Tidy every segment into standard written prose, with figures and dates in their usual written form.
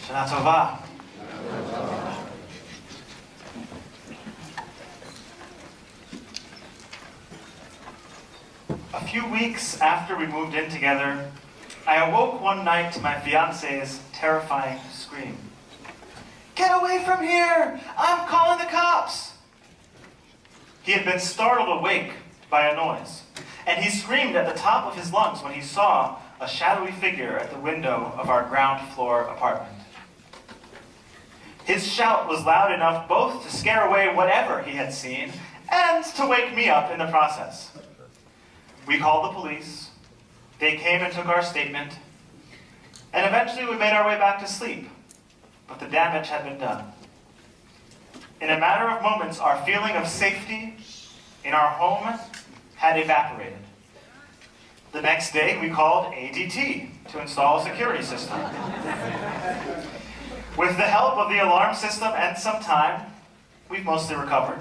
Shana Tova. A few weeks after we moved in together, I awoke one night to my fiance's terrifying scream. "Get away from here! I'm calling the cops!" He had been startled awake by a noise, and he screamed at the top of his lungs when he saw a shadowy figure at the window of our ground floor apartment. His shout was loud enough both to scare away whatever he had seen and to wake me up in the process. We called the police, they came and took our statement, and eventually we made our way back to sleep, but the damage had been done. In a matter of moments, our feeling of safety in our home had evaporated. The next day, we called ADT to install a security system. With the help of the alarm system and some time, we've mostly recovered.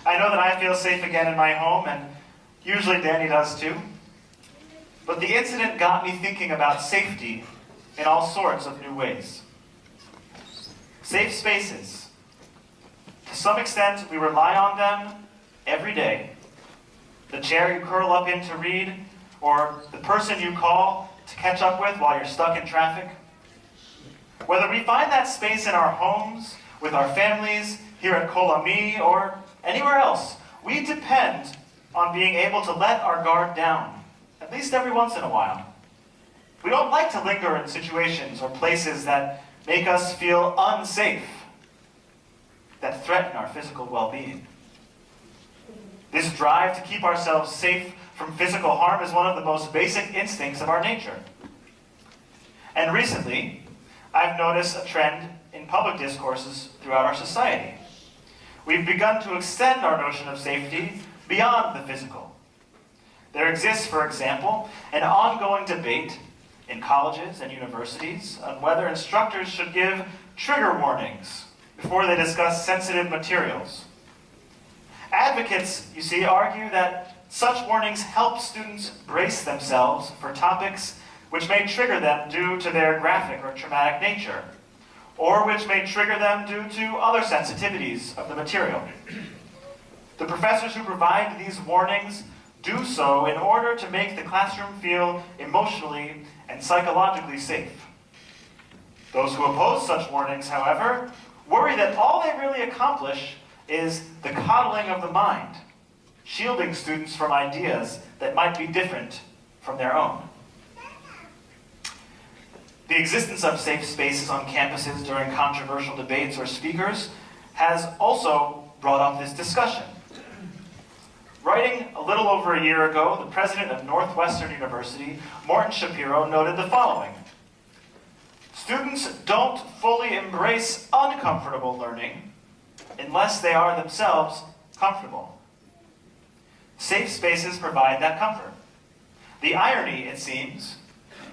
I know that I feel safe again in my home, and usually Danny does too. But the incident got me thinking about safety in all sorts of new ways. Safe spaces. To some extent, we rely on them every day. The chair you curl up in to read, or the person you call to catch up with while you're stuck in traffic. Whether we find that space in our homes, with our families, here at Kol Ami, or anywhere else, we depend on being able to let our guard down, at least every once in a while. We don't like to linger in situations or places that make us feel unsafe, that threaten our physical well-being. This drive to keep ourselves safe from physical harm is one of the most basic instincts of our nature. And recently, I've noticed a trend in public discourses throughout our society. We've begun to extend our notion of safety beyond the physical. There exists, for example, an ongoing debate in colleges and universities on whether instructors should give trigger warnings before they discuss sensitive materials. Advocates, you see, argue that such warnings help students brace themselves for topics which may trigger them due to their graphic or traumatic nature, or which may trigger them due to other sensitivities of the material. The professors who provide these warnings do so in order to make the classroom feel emotionally and psychologically safe. Those who oppose such warnings, however, worry that all they really accomplish is the coddling of the mind, shielding students from ideas that might be different from their own. The existence of safe spaces on campuses during controversial debates or speakers has also brought up this discussion. Writing a little over a year ago, the president of Northwestern University, Morton Shapiro, noted the following: "Students don't fully embrace uncomfortable learning unless they are themselves comfortable. Safe spaces provide that comfort. The irony, it seems,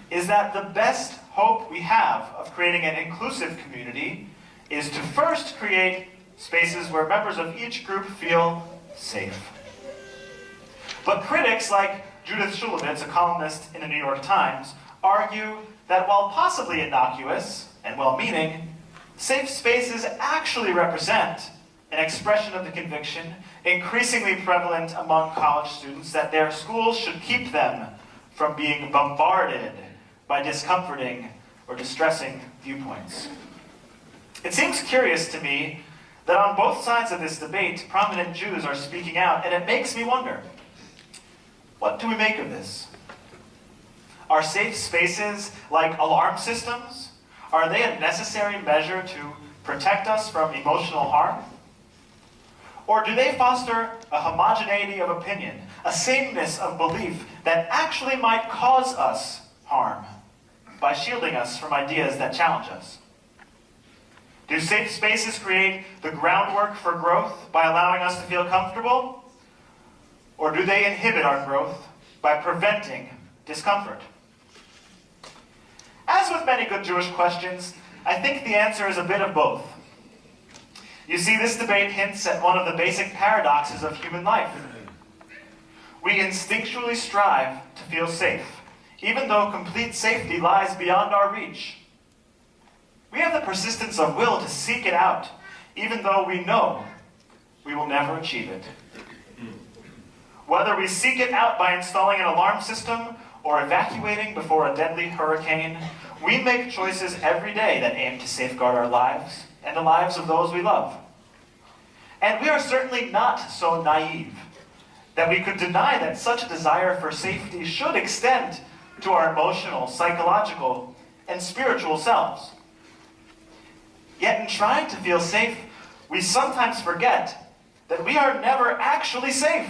is that the best hope we have of creating an inclusive community is to first create spaces where members of each group feel safe." But critics like Judith Shulevitz, a columnist in the New York Times, argue that while possibly innocuous and well-meaning, safe spaces actually represent an expression of the conviction increasingly prevalent among college students that their schools should keep them from being bombarded by discomforting or distressing viewpoints. It seems curious to me that on both sides of this debate, prominent Jews are speaking out, and it makes me wonder, what do we make of this? Are safe spaces like alarm systems? Are they a necessary measure to protect us from emotional harm? Or do they foster a homogeneity of opinion, a sameness of belief that actually might cause us harm by shielding us from ideas that challenge us? Do safe spaces create the groundwork for growth by allowing us to feel comfortable? Or do they inhibit our growth by preventing discomfort? As with many good Jewish questions, I think the answer is a bit of both. You see, this debate hints at one of the basic paradoxes of human life. We instinctually strive to feel safe, even though complete safety lies beyond our reach. we have the persistence of will to seek it out, even though we know we will never achieve it. Whether we seek it out by installing an alarm system or evacuating before a deadly hurricane, we make choices every day that aim to safeguard our lives and the lives of those we love. And we are certainly not so naive that we could deny that such a desire for safety should extend to our emotional, psychological, and spiritual selves. Yet in trying to feel safe, we sometimes forget that we are never actually safe.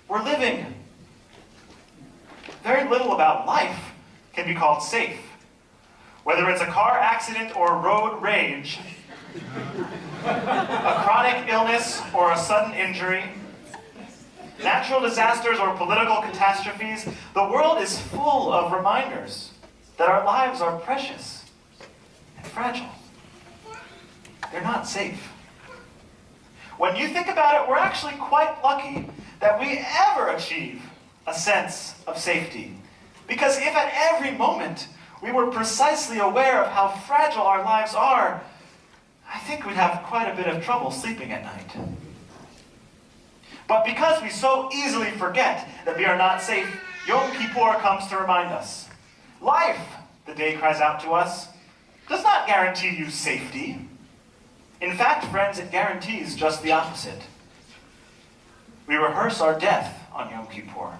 We're living. Very little about life can be called safe. Whether it's a car accident or road rage, a chronic illness or a sudden injury, natural disasters or political catastrophes, the world is full of reminders that our lives are precious and fragile. They're not safe. When you think about it, we're actually quite lucky that we ever achieve a sense of safety. Because if at every moment we were precisely aware of how fragile our lives are, I think we'd have quite a bit of trouble sleeping at night. But because we so easily forget that we are not safe, Yom Kippur comes to remind us. Life, the day cries out to us, does not guarantee you safety. In fact, friends, it guarantees just the opposite. We rehearse our death on Yom Kippur.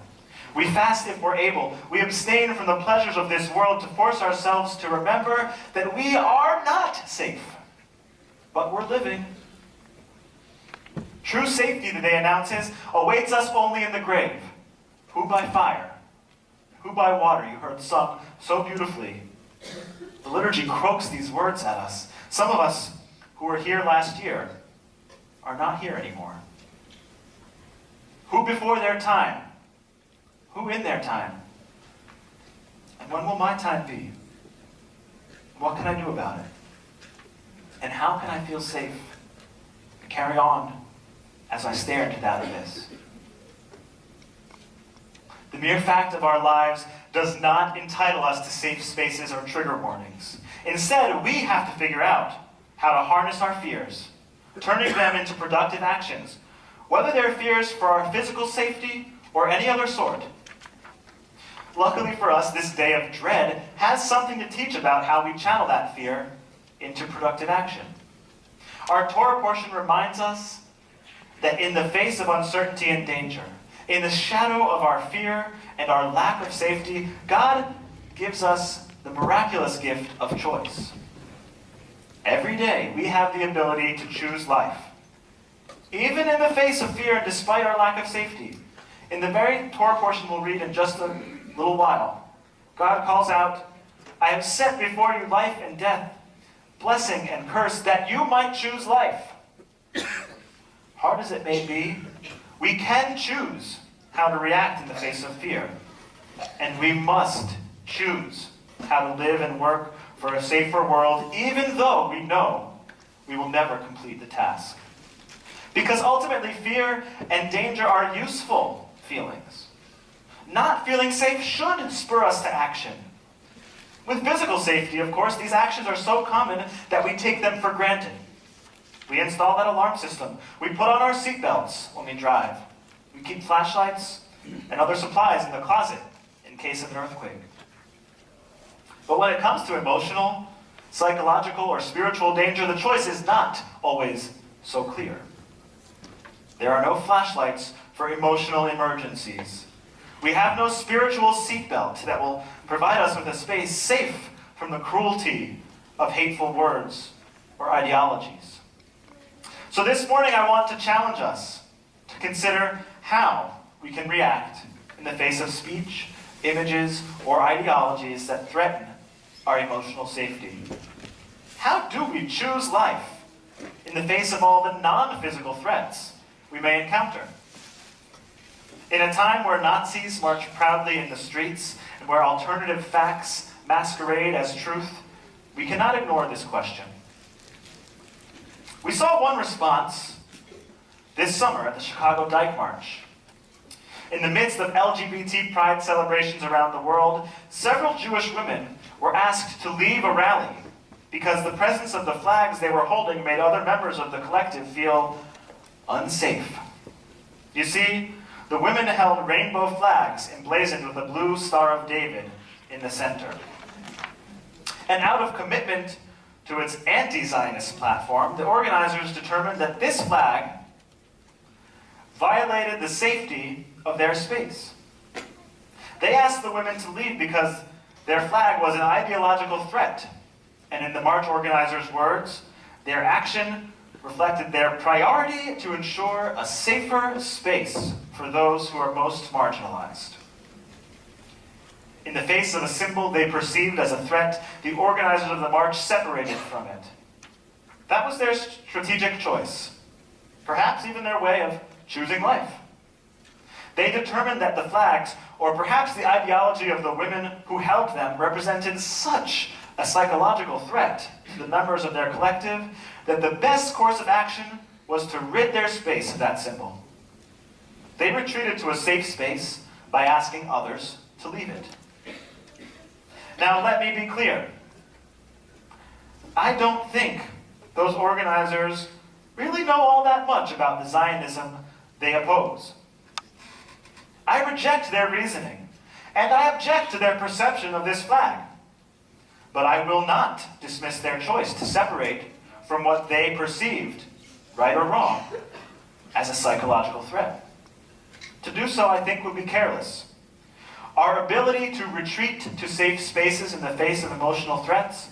We fast if we're able. We abstain from the pleasures of this world to force ourselves to remember that we are not safe, but we're living. True safety, the day announces, awaits us only in the grave. Who by fire? Who by water? You heard sung so beautifully. The liturgy croaks these words at us. Some of us who were here last year are not here anymore. Who before their time? Who in their time? And when will my time be? What can I do about it? And how can I feel safe to carry on as I stare into that abyss? The mere fact of our lives does not entitle us to safe spaces or trigger warnings. Instead, we have to figure out how to harness our fears, turning them into productive actions, whether they're fears for our physical safety or any other sort. Luckily for us, this day of dread has something to teach about how we channel that fear into productive action. Our Torah portion reminds us that in the face of uncertainty and danger, in the shadow of our fear and our lack of safety, God gives us the miraculous gift of choice. Every day, we have the ability to choose life. Even in the face of fear and despite our lack of safety. In the very Torah portion we'll read in just a little while, God calls out, I have set before you life and death, blessing and curse, that you might choose life. Hard as it may be, we can choose how to react in the face of fear. And we must choose how to live and work for a safer world, even though we know we will never complete the task. Because ultimately, fear and danger are useful feelings. Not feeling safe should spur us to action. With physical safety, of course, these actions are so common that we take them for granted. We install that alarm system. We put on our seatbelts when we drive. We keep flashlights and other supplies in the closet in case of an earthquake. But when it comes to emotional, psychological, or spiritual danger, the choice is not always so clear. There are no flashlights for emotional emergencies. We have no spiritual seatbelt that will provide us with a space safe from the cruelty of hateful words or ideologies. So this morning I want to challenge us to consider how we can react in the face of speech, images, or ideologies that threaten our emotional safety. How do we choose life in the face of all the non-physical threats we may encounter? In a time where Nazis march proudly in the streets and where alternative facts masquerade as truth, we cannot ignore this question. We saw one response this summer at the Chicago Dyke March. In the midst of LGBT pride celebrations around the world, several Jewish women were asked to leave a rally because the presence of the flags they were holding made other members of the collective feel unsafe. You see, the women held rainbow flags emblazoned with the blue Star of David in the center. And out of commitment to its anti-Zionist platform, the organizers determined that this flag violated the safety of their space. They asked the women to leave because their flag was an ideological threat. And in the march organizers' words, their action reflected their priority to ensure a safer space for those who are most marginalized. In the face of a symbol they perceived as a threat, the organizers of the march separated from it. That was their strategic choice, perhaps even their way of choosing life. They determined that the flags, or perhaps the ideology of the women who held them, represented such a psychological threat to the members of their collective that the best course of action was to rid their space of that symbol. They retreated to a safe space by asking others to leave it. Now, let me be clear. I don't think those organizers really know all that much about the Zionism they oppose. I reject their reasoning, and I object to their perception of this flag. But I will not dismiss their choice to separate from what they perceived, right or wrong, as a psychological threat. To do so, I think, would be careless. Our ability to retreat to safe spaces in the face of emotional threats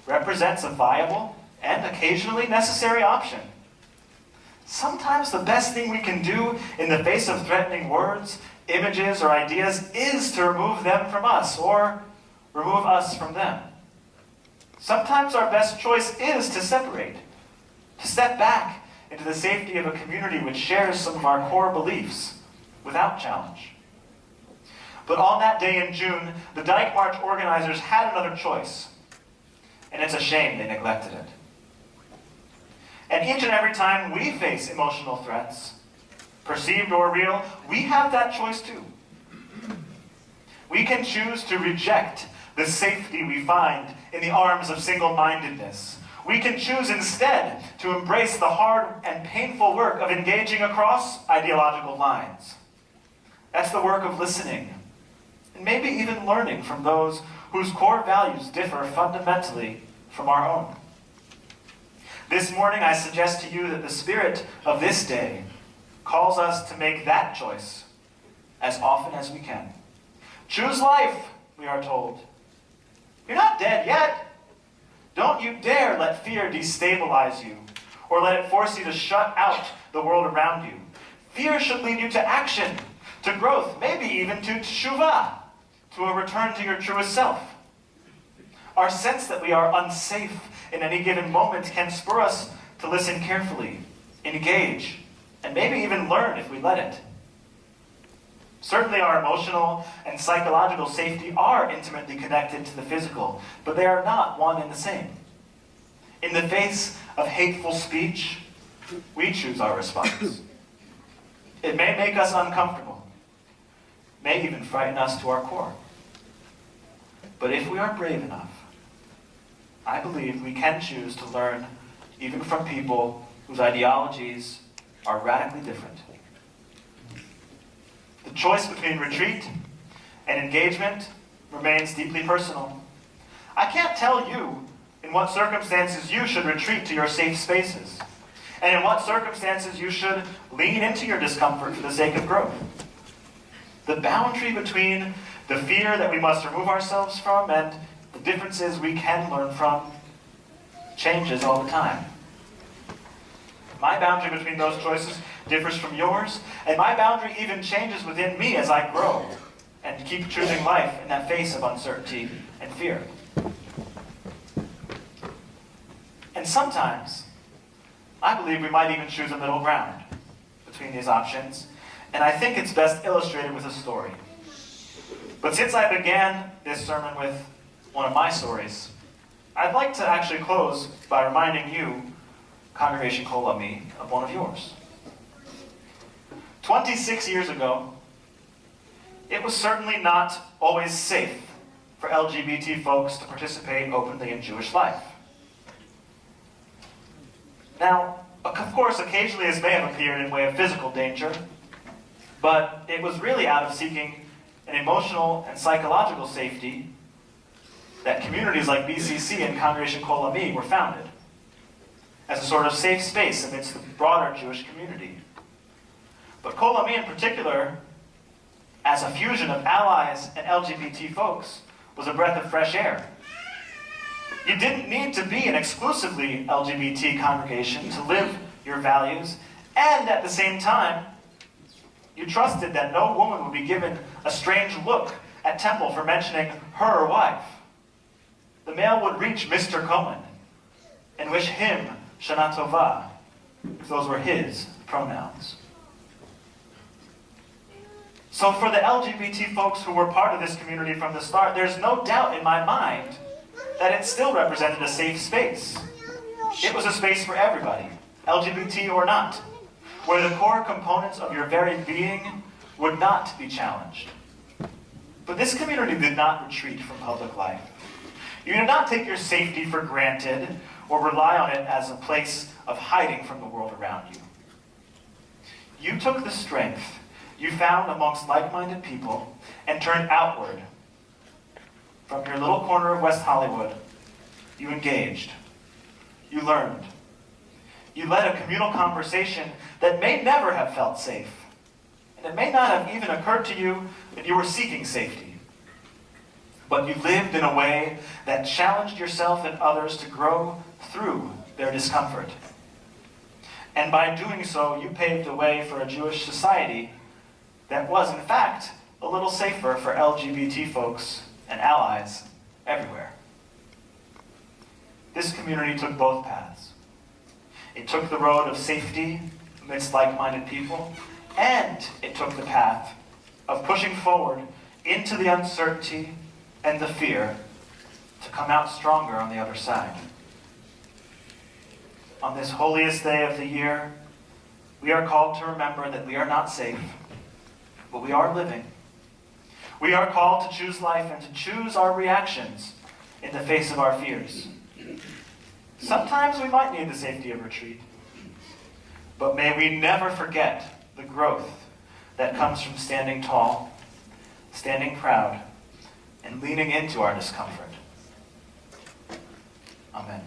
represents a viable and occasionally necessary option. Sometimes the best thing we can do in the face of threatening words, images, or ideas is to remove them from us, or remove us from them. Sometimes our best choice is to separate, to step back into the safety of a community which shares some of our core beliefs without challenge. But on that day in June, the Dyke March organizers had another choice, and it's a shame they neglected it. And each and every time we face emotional threats, perceived or real, we have that choice too. We can choose to reject the safety we find in the arms of single-mindedness. We can choose instead to embrace the hard and painful work of engaging across ideological lines. That's the work of listening, and maybe even learning from those whose core values differ fundamentally from our own. This morning, I suggest to you that the spirit of this day calls us to make that choice as often as we can. Choose life, we are told. You're not dead yet. Don't you dare let fear destabilize you, or let it force you to shut out the world around you. Fear should lead you to action, to growth, maybe even to teshuvah, to a return to your truest self. Our sense that we are unsafe in any given moment can spur us to listen carefully, engage, and maybe even learn if we let it. Certainly our emotional and psychological safety are intimately connected to the physical, but they are not one and the same. In the face of hateful speech, we choose our response. It may make us uncomfortable, may even frighten us to our core. But if we are brave enough, I believe we can choose to learn even from people whose ideologies are radically different. The choice between retreat and engagement remains deeply personal. I can't tell you in what circumstances you should retreat to your safe spaces, and in what circumstances you should lean into your discomfort for the sake of growth. The boundary between the fear that we must remove ourselves from and the differences we can learn from changes all the time. My boundary between those choices differs from yours, and my boundary even changes within me as I grow and keep choosing life in that face of uncertainty and fear. And sometimes, I believe we might even choose a middle ground between these options, and I think it's best illustrated with a story. But since I began this sermon with one of my stories, I'd like to actually close by reminding you, Congregation Kol Ami, of one of yours. 26 years ago, it was certainly not always safe for LGBT folks to participate openly in Jewish life. Now, of course, occasionally this may have appeared in way of physical danger, but it was really out of seeking an emotional and psychological safety that communities like BCC and Congregation Kol Ami were founded, as a sort of safe space amidst the broader Jewish community. But Kol Ami in particular, as a fusion of allies and LGBT folks, was a breath of fresh air. You didn't need to be an exclusively LGBT congregation to live your values, and at the same time, you trusted that no woman would be given a strange look at temple for mentioning her wife. The mail would reach Mr. Cohen and wish him Shana Tova, if those were his pronouns. So for the LGBT folks who were part of this community from the start, there's no doubt in my mind that it still represented a safe space. It was a space for everybody, LGBT or not, where the core components of your very being would not be challenged. But this community did not retreat from public life. You did not take your safety for granted or rely on it as a place of hiding from the world around you. You took the strength you found amongst like-minded people and turned outward. From your little corner of West Hollywood, you engaged. You learned. You led a communal conversation that may never have felt safe. And it may not have even occurred to you that you were seeking safety. But you lived in a way that challenged yourself and others to grow through their discomfort. And by doing so, you paved the way for a Jewish society that was, in fact, a little safer for LGBT folks and allies everywhere. This community took both paths. It took the road of safety amidst like-minded people, and it took the path of pushing forward into the uncertainty and the fear to come out stronger on the other side. On this holiest day of the year, we are called to remember that we are not safe, but we are living. We are called to choose life and to choose our reactions in the face of our fears. Sometimes we might need the safety of retreat, but may we never forget the growth that comes from standing tall, standing proud, and leaning into our discomfort. Amen.